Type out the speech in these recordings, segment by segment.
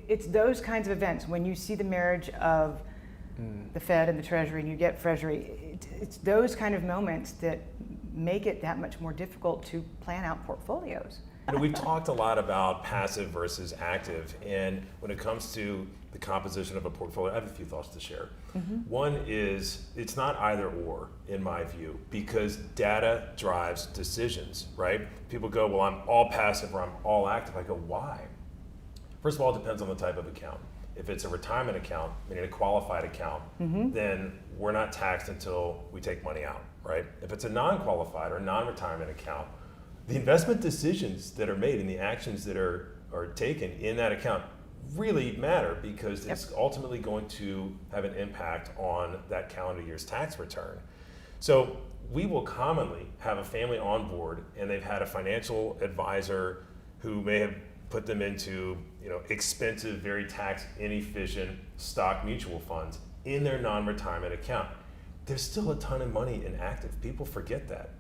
it's those kinds of events when you see the marriage of the Fed and the Treasury, and you get Treasury. It's those kind of moments that make it that much more difficult to plan out portfolios. We've talked a lot about passive versus active, and when it comes to the composition of a portfolio, I have a few thoughts to share. One is, it's not either or, in my view, because data drives decisions, right? People go, well, I'm all passive or I'm all active. I go, why? First of all, it depends on the type of account. If it's a retirement account, meaning a qualified account, then we're not taxed until we take money out, right? If it's a non-qualified or non-retirement account, the investment decisions that are made and the actions that are taken in that account really matter, because it's ultimately going to have an impact on that calendar year's tax return. So we will commonly have a family on board and they've had a financial advisor who may have put them into expensive, very tax inefficient stock mutual funds in their non-retirement account. There's still a ton of money in active. People forget that.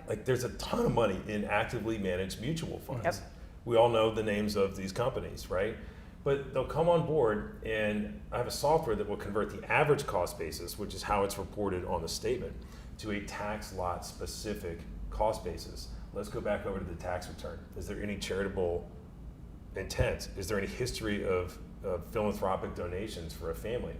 Like there's a ton of money in actively managed mutual funds. We all know the names of these companies, right? But they'll come on board, and I have a software that will convert the average cost basis, which is how it's reported on the statement, to a tax lot specific cost basis. Let's go back over to the tax return. Is there any charitable intent? Is there any history of philanthropic donations for a family?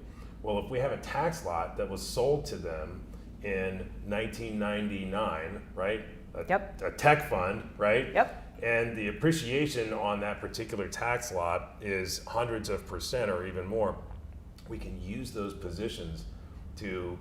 Well, if we have a tax lot that was sold to them in 1999, right? A tech fund, right? And the appreciation on that particular tax lot is hundreds of % or even more. We can use those positions to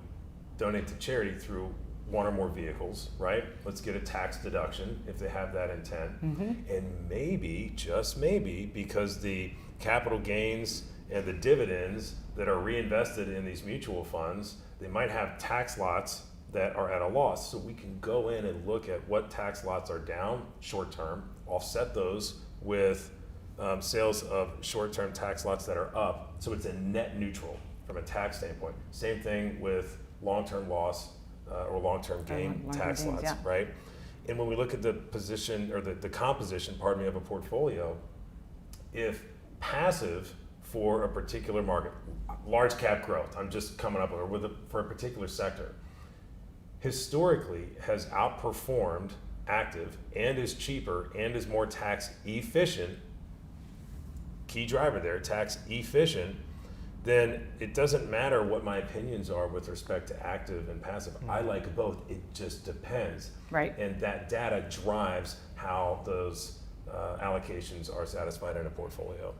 donate to charity through one or more vehicles, right? Let's get a tax deduction if they have that intent. And maybe, just maybe, because the capital gains and the dividends that are reinvested in these mutual funds, they might have tax lots that are at a loss. So we can go in and look at what tax lots are down short term, offset those with sales of short-term tax lots that are up. So it's a net neutral from a tax standpoint. Same thing with long-term loss or long-term gain tax lots, right? And when we look at the position or the composition, pardon me, of a portfolio, if passive for a particular market, large cap growth, I'm just coming up with for a particular sector, historically has outperformed active and is cheaper and is more tax efficient, key driver there, tax efficient, then it doesn't matter what my opinions are with respect to active and passive. I like both, it just depends. Right. And that data drives how those allocations are satisfied in a portfolio.